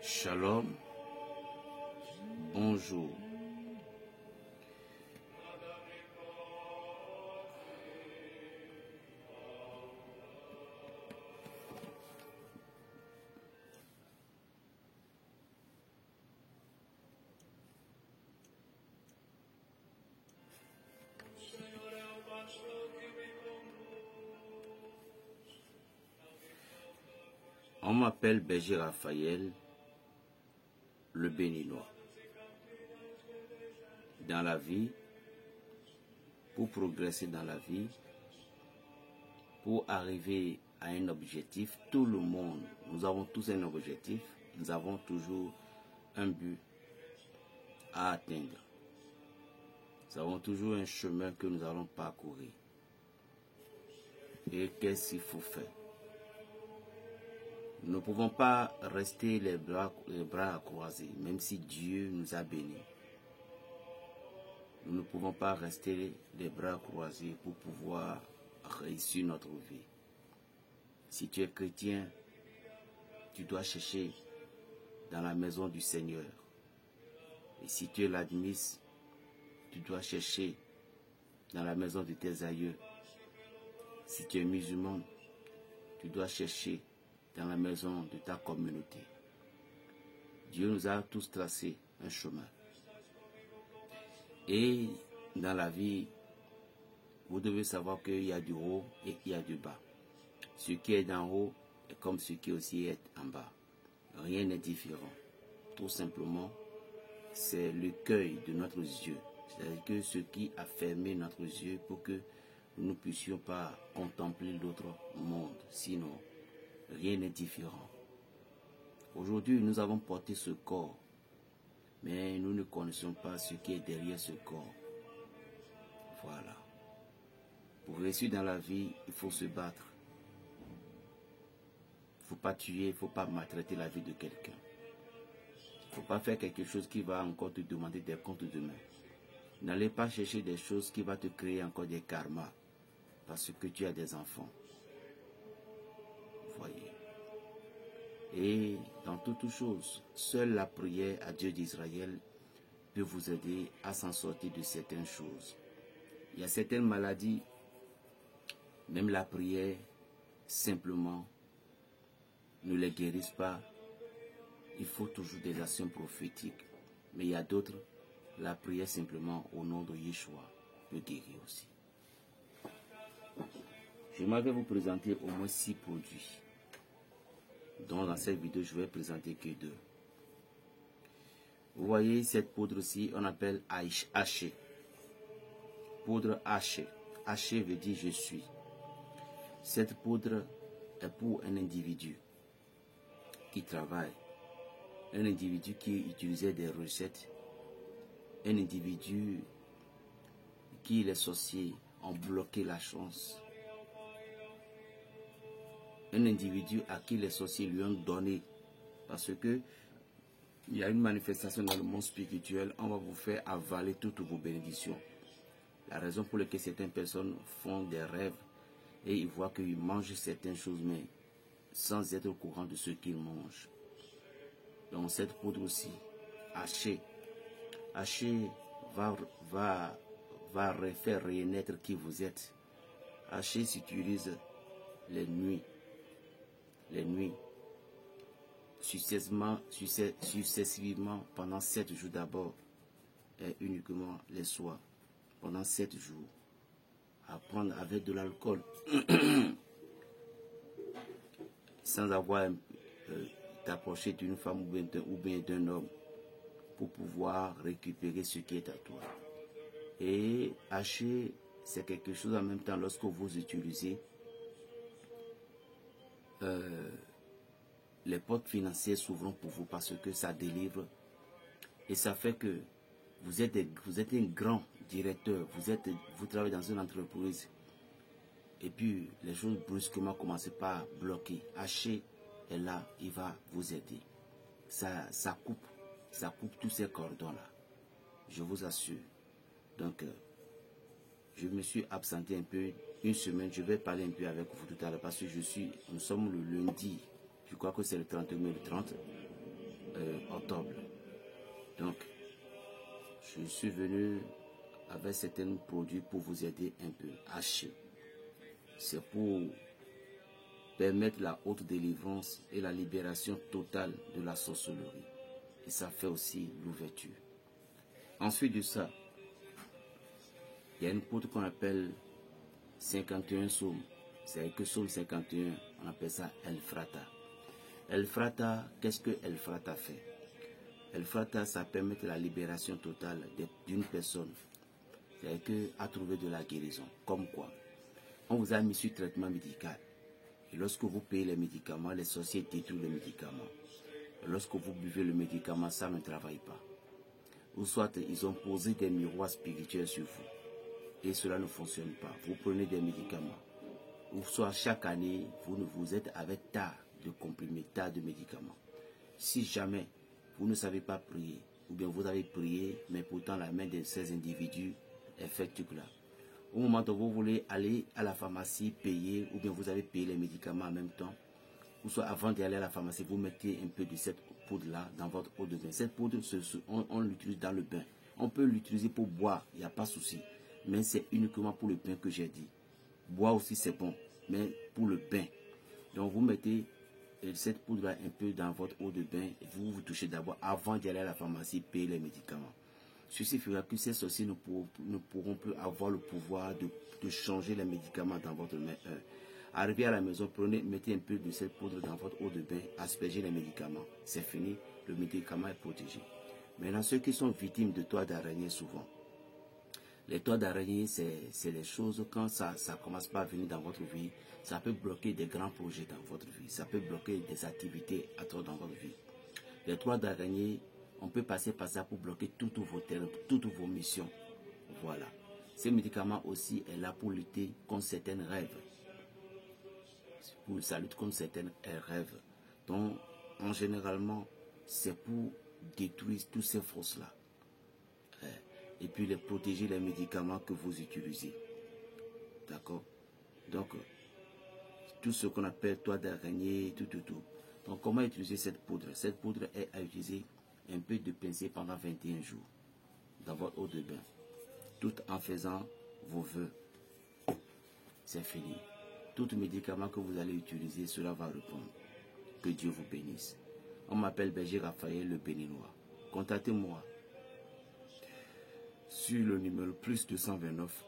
Shalom, bonjour. On m'appelle Berger Raphaël, le Béninois. Dans la vie, pour progresser dans la vie, pour arriver à un objectif, tout le monde, nous avons tous un objectif, nous avons toujours un but à atteindre. Nous avons toujours un chemin que nous allons parcourir. Et qu'est-ce qu'il faut faire? Nous ne pouvons pas rester les bras croisés, même si Dieu nous a bénis. Nous ne pouvons pas rester les bras croisés pour pouvoir réussir notre vie. Si tu es chrétien, tu dois chercher dans la maison du Seigneur. Et si tu es l'admise, tu dois chercher dans la maison de tes aïeux. Si tu es musulman, tu dois chercher dans la maison de ta communauté. Dieu nous a tous tracé un chemin. Et dans la vie, vous devez savoir qu'il y a du haut et qu'il y a du bas. Ce qui est d'en haut est comme ce qui aussi est en bas. Rien n'est différent. Tout simplement, c'est l'écueil de notre yeux. C'est-à-dire que ce qui a fermé notre yeux pour que nous ne puissions pas contempler l'autre monde. Sinon, rien n'est différent. Aujourd'hui, nous avons porté ce corps, mais nous ne connaissons pas ce qui est derrière ce corps. Voilà. Pour réussir dans la vie, il faut se battre. Il ne faut pas tuer, il ne faut pas maltraiter la vie de quelqu'un. Il ne faut pas faire quelque chose qui va encore te demander des comptes demain. N'allez pas chercher des choses qui vont te créer encore des karmas, parce que tu as des enfants. Voyez. Et dans toutes choses, seule la prière à Dieu d'Israël peut vous aider à s'en sortir de certaines choses. Il y a certaines maladies, même la prière, simplement, ne les guérissent pas. Il faut toujours des actions prophétiques. Mais il y a d'autres, la prière simplement au nom de Yeshua peut guérir aussi. J'aimerais vous présenter au moins 6 produits. Donc dans cette vidéo, je vais présenter que 2. Vous voyez cette poudre-ci, on appelle haché. Poudre haché. Haché veut dire je suis. Cette poudre est pour un individu qui travaille, un individu qui utilisait des recettes, un individu qui les sorciers ont bloqué la chance, un individu à qui les sorciers lui ont donné, parce que il y a une manifestation dans le monde spirituel, on va vous faire avaler toutes vos bénédictions. La raison pour laquelle certaines personnes font des rêves et ils voient qu'ils mangent certaines choses, mais sans être au courant de ce qu'ils mangent. Donc cette poudre aussi, haché va faire renaître qui vous êtes. Haché s'utilise les nuits, successivement pendant 7 jours d'abord et uniquement les soirs, pendant 7 jours, à prendre avec de l'alcool, sans avoir t'approcher d'une femme ou bien d'un homme pour pouvoir récupérer ce qui est à toi. Et hacher, c'est quelque chose en même temps lorsque vous utilisez les portes financières s'ouvrent pour vous parce que ça délivre et ça fait que vous êtes un grand directeur, vous travaillez dans une entreprise et puis les choses brusquement commencent par bloquer. Hacher est là, il va vous aider. Ça coupe tous ces cordons là, je vous assure. Donc je me suis absenté un peu, une semaine. Je vais parler un peu avec vous tout à l'heure parce que nous sommes le lundi, je crois que c'est le 30 mai, le 30. octobre. Donc, je suis venu avec certains produits pour vous aider un peu. H, c'est pour permettre la haute délivrance et la libération totale de la sorcellerie. Et ça fait aussi l'ouverture. Ensuite de ça, il y a une poudre qu'on appelle 51 psaumes. C'est que psaume 51, on appelle ça Elphrata. Elphrata, qu'est-ce que Elphrata fait? Elphrata, ça permet la libération totale d'une personne. C'est-à-dire qu'à trouver de la guérison. Comme quoi? On vous a mis sur traitement médical. Et lorsque vous payez les médicaments, les sorciers détruisent les médicaments. Et lorsque vous buvez le médicament, ça ne travaille pas. Ou soit ils ont posé des miroirs spirituels sur vous. Et cela ne fonctionne pas. Vous prenez des médicaments. Ou soit chaque année, vous êtes avec tas de comprimés, tas de médicaments. Si jamais vous ne savez pas prier, ou bien vous avez prié, mais pourtant la main de ces individus est faite là. Au moment où vous voulez aller à la pharmacie payer, ou bien vous avez payé les médicaments en même temps, ou soit avant d'aller à la pharmacie, vous mettez un peu de cette poudre-là dans votre eau de bain. Cette poudre, on l'utilise dans le bain. On peut l'utiliser pour boire, il n'y a pas de souci. Mais c'est uniquement pour le bain que j'ai dit. Boire aussi c'est bon, mais pour le bain. Donc vous mettez cette poudre-là un peu dans votre eau de bain. Et vous touchez d'abord avant d'aller à la pharmacie payer les médicaments. Ceci fera que ces sorciers ne pourront plus avoir le pouvoir de changer les médicaments dans votre main. Arrivez à la maison, mettez un peu de cette poudre dans votre eau de bain, aspergez les médicaments. C'est fini, le médicament est protégé. Maintenant, ceux qui sont victimes de toiles d'araignée souvent, les toiles d'araignée, c'est des choses, quand ça commence pas à venir dans votre vie, ça peut bloquer des grands projets dans votre vie. Ça peut bloquer des activités dans votre vie. Les toiles d'araignée, on peut passer par ça pour bloquer toutes vos missions. Voilà. Ces médicaments aussi est là pour lutter contre certaines rêves. Ça lutte contre certaines rêves. Donc, en généralement, c'est pour détruire toutes ces forces-là. Et puis les protéger les médicaments que vous utilisez. D'accord? Donc, tout ce qu'on appelle toile d'araignée, tout. Donc, comment utiliser cette poudre? Cette poudre est à utiliser un peu de pincée pendant 21 jours dans votre eau de bain. Tout en faisant vos vœux. C'est fini. Tout médicament que vous allez utiliser, cela va répondre. Que Dieu vous bénisse. On m'appelle Berger Raphaël le Béninois. Contactez-moi sur le numéro plus 229,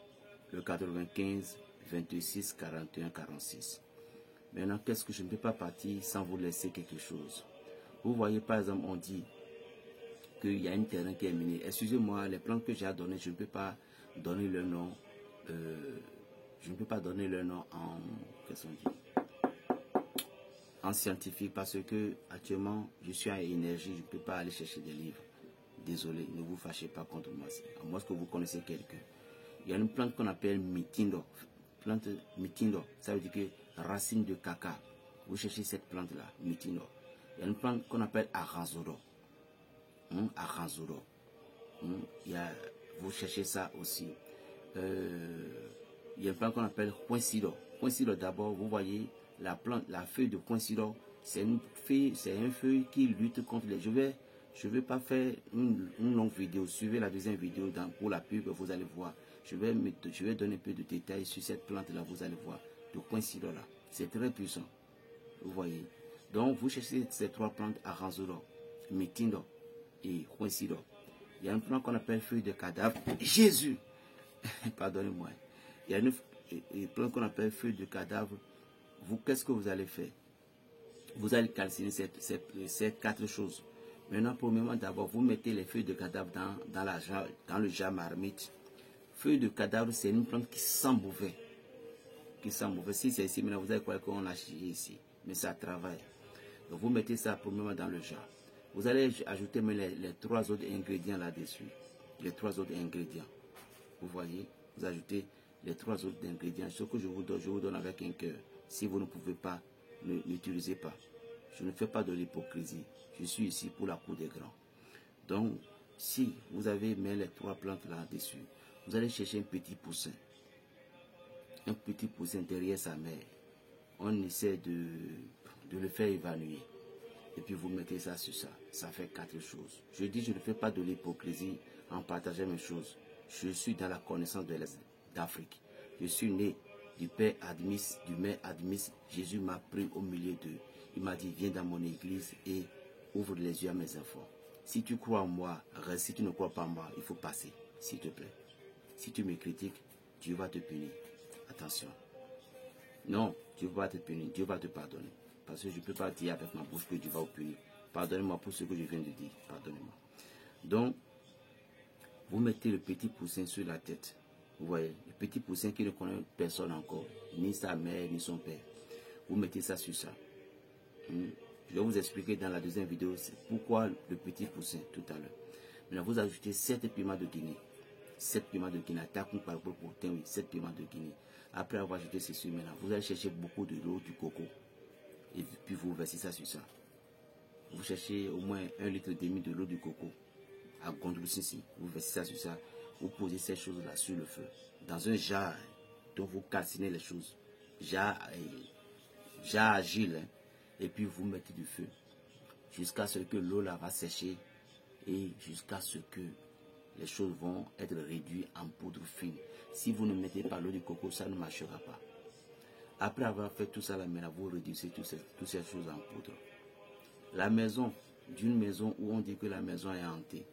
le 95 26 41 46. Maintenant, qu'est-ce que je ne peux pas partir sans vous laisser quelque chose? Vous voyez, par exemple, on dit qu'il y a un terrain qui est miné. Excusez-moi, les plantes que j'ai à donner, je ne peux pas donner le nom. Je ne peux pas donner le nom en scientifique parce que actuellement je suis à énergie, je ne peux pas aller chercher des livres. Désolé, ne vous fâchez pas contre moi. À moins que vous connaissez quelqu'un. Il y a une plante qu'on appelle mitindo. Plante mitindo, ça veut dire que racine de caca. Vous cherchez cette plante-là, mitindo. Il y a une plante qu'on appelle aranzuro. Aranzuro. Vous cherchez ça aussi. Il y a une plante qu'on appelle coincido. Coincido d'abord, vous voyez la plante, la feuille de coincido, c'est une feuille qui lutte contre les. Je vais pas faire une longue vidéo. Suivez la deuxième vidéo pour la pub, vous allez voir. Je vais donner un peu de détails sur cette plante-là, vous allez voir. Le coincido là, c'est très puissant. Vous voyez. Donc vous cherchez ces trois plantes, aranzuro, mitindo et coincido. Il y a une plante qu'on appelle feuille de cadavre. Jésus! Pardonnez-moi. Il y a une plante qu'on appelle feuille de cadavre. Vous, qu'est-ce que vous allez faire? Vous allez calciner ces quatre choses. Maintenant, premièrement, d'abord, vous mettez les feuilles de cadavre dans le jar marmite. Feuille de cadavre, c'est une plante qui sent mauvais. Qui sent mauvais. Si c'est ici, maintenant, vous allez croire qu'on a chié ici. Mais ça travaille. Donc, vous mettez ça premièrement dans le jar. Vous allez ajouter les trois autres ingrédients là-dessus. Les trois autres ingrédients. Vous voyez, vous ajoutez les trois autres ingrédients. Ce que je vous donne avec un cœur. Si vous ne pouvez pas, n'utilisez pas. Je ne fais pas de l'hypocrisie. Je suis ici pour la cour des grands. Donc, si vous avez mis les trois plantes là-dessus, vous allez chercher un petit poussin. Un petit poussin derrière sa mère. On essaie de le faire évanouir. et puis vous mettez ça sur ça. Ça fait 4 choses. Je dis, je ne fais pas de l'hypocrisie en partageant mes choses. Je suis dans la connaissance de l'Est d'Afrique. Je suis né du père Admis, du mère Admis. Jésus m'a pris au milieu d'eux. Il m'a dit, viens dans mon église et ouvre les yeux à mes enfants. Si tu crois en moi, reste. Si tu ne crois pas en moi, il faut passer, s'il te plaît. Si tu me critiques, Dieu va te punir. Attention. Non, Dieu va te punir, Dieu va te pardonner. Parce que je ne peux pas dire avec ma bouche que Dieu va vous punir. Pardonnez-moi pour ce que je viens de dire. Pardonnez-moi. Donc, vous mettez le petit poussin sur la tête. Vous voyez, le petit poussin qui ne connaît personne encore, ni sa mère, ni son père. Vous mettez ça sur ça. Je vais vous expliquer dans la deuxième vidéo pourquoi le petit poussin tout à l'heure. Maintenant, vous ajoutez 7 piments de Guinée. 7 piments de Guinée. Attaque par rapport au oui, 7 piments de Guinée. Après avoir ajouté ceci, maintenant, vous allez chercher beaucoup de l'eau du coco. Et puis vous versez ça sur ça. Vous cherchez au moins 1,5 litre de l'eau du coco. À Gondroussissi. Vous versez ça sur ça. Vous posez ces choses-là sur le feu. Dans un jar dont vous calcinez les choses. Jar agile. Hein. Et puis vous mettez du feu. Jusqu'à ce que l'eau là va sécher. Et jusqu'à ce que les choses vont être réduites en poudre fine. Si vous ne mettez pas l'eau du coco, ça ne marchera pas. Après avoir fait tout ça, là, maintenant, vous réduisez toutes ces choses en poudre. La maison, d'une maison où on dit que la maison est hantée.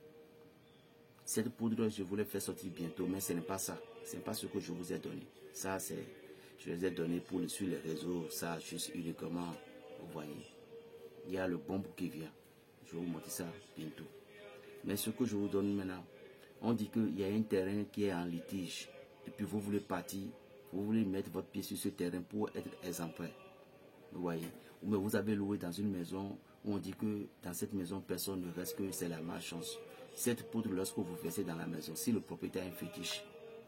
Cette poudre, je voulais faire sortir bientôt, mais ce n'est pas ça. Ce n'est pas ce que je vous ai donné. Ça, c'est, je les ai donnés sur les réseaux, ça, juste uniquement, vous voyez. Il y a le bon bout qui vient. Je vais vous montrer ça bientôt. Mais ce que je vous donne maintenant, on dit qu'il y a un terrain qui est en litige. Et puis vous voulez partir, vous voulez mettre votre pied sur ce terrain pour être exemplaire. Vous voyez. Mais vous avez loué dans une maison où on dit que dans cette maison, personne ne reste, que c'est la malchance. Cette poudre, lorsque vous versez dans la maison, si le propriétaire a un fétiche,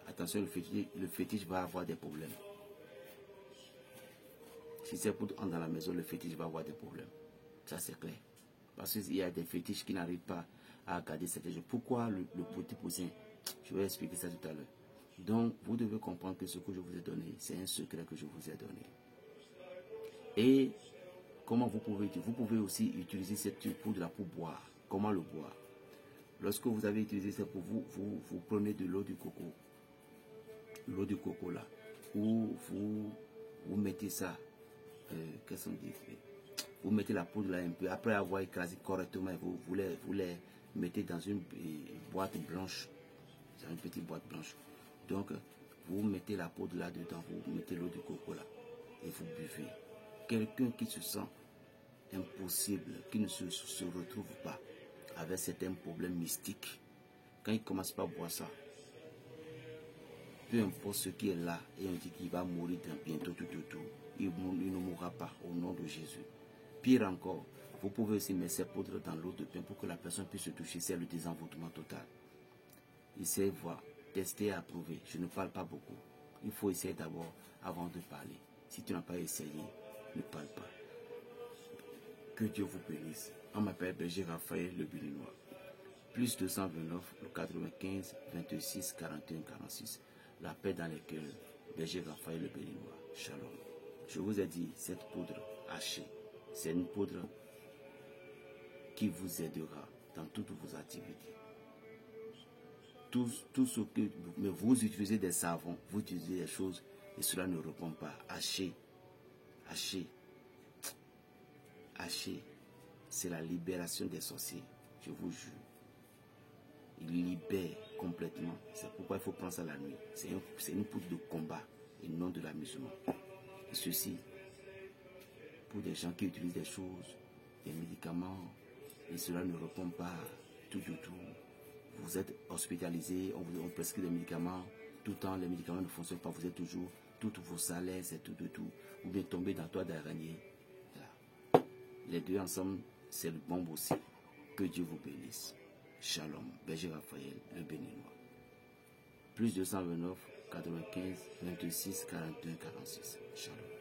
attention, le fétiche va avoir des problèmes. Si cette poudre entre dans la maison, le fétiche va avoir des problèmes. Ça, c'est clair. Parce qu'il y a des fétiches qui n'arrivent pas à garder cette chose. Pourquoi le petit poussin? Je vais expliquer ça tout à l'heure. Donc, vous devez comprendre que ce que je vous ai donné, c'est un secret que je vous ai donné. Et comment vous pouvez aussi utiliser cette poudre-là pour boire. Comment le boire? Lorsque vous avez utilisé ça pour vous prenez de l'eau du coco. L'eau du coco là. Ou vous mettez ça. Qu'est-ce qu'on dit? Vous mettez la poudre là un peu. Après avoir écrasé correctement, vous les mettez dans une boîte blanche. C'est une petite boîte blanche. Donc, vous mettez la poudre là dedans. Vous mettez l'eau du coco là. Et vous buvez. Quelqu'un qui se sent impossible, qui ne se retrouve pas avec certains problèmes mystiques, quand il commence pas à boire ça, peu importe ce qui est là, et on dit qu'il va mourir bientôt, il ne mourra pas au nom de Jésus. Pire encore, vous pouvez aussi mettre cette poudre dans l'eau de pain pour que la personne puisse se toucher, c'est le désenvoûtement total. Essayez de voir, tester, approuver. Je ne parle pas beaucoup. Il faut essayer d'abord avant de parler. Si tu n'as pas essayé, ne parle pas. Que Dieu vous bénisse. On m'appelle Berger Raphaël le Béninois. Plus 229, le 95, 26, 41, 46. La paix dans les cœurs. Berger Raphaël le Béninois. Shalom. Je vous ai dit, cette poudre hachée, c'est une poudre qui vous aidera dans toutes vos activités. Tout ce que mais vous utilisez des savons, vous utilisez des choses et cela ne répond pas. Haché, c'est la libération des sorciers, je vous jure. Il libère complètement. C'est pourquoi il faut prendre ça la nuit. C'est une poudre de combat et non de l'amusement. Et ceci, pour des gens qui utilisent des choses, des médicaments, et cela ne répond pas tout. Vous êtes hospitalisé, on vous prescrit des médicaments, tout le temps les médicaments ne fonctionnent pas, vous êtes toujours, toutes vos salaires, c'est tout, ou bien tomber dans toi d'araignée. Les deux ensemble, c'est le bon aussi. Que Dieu vous bénisse. Shalom, Berger Raphaël, le Béninois. Plus 229, 95, 26, 41, 46. Shalom.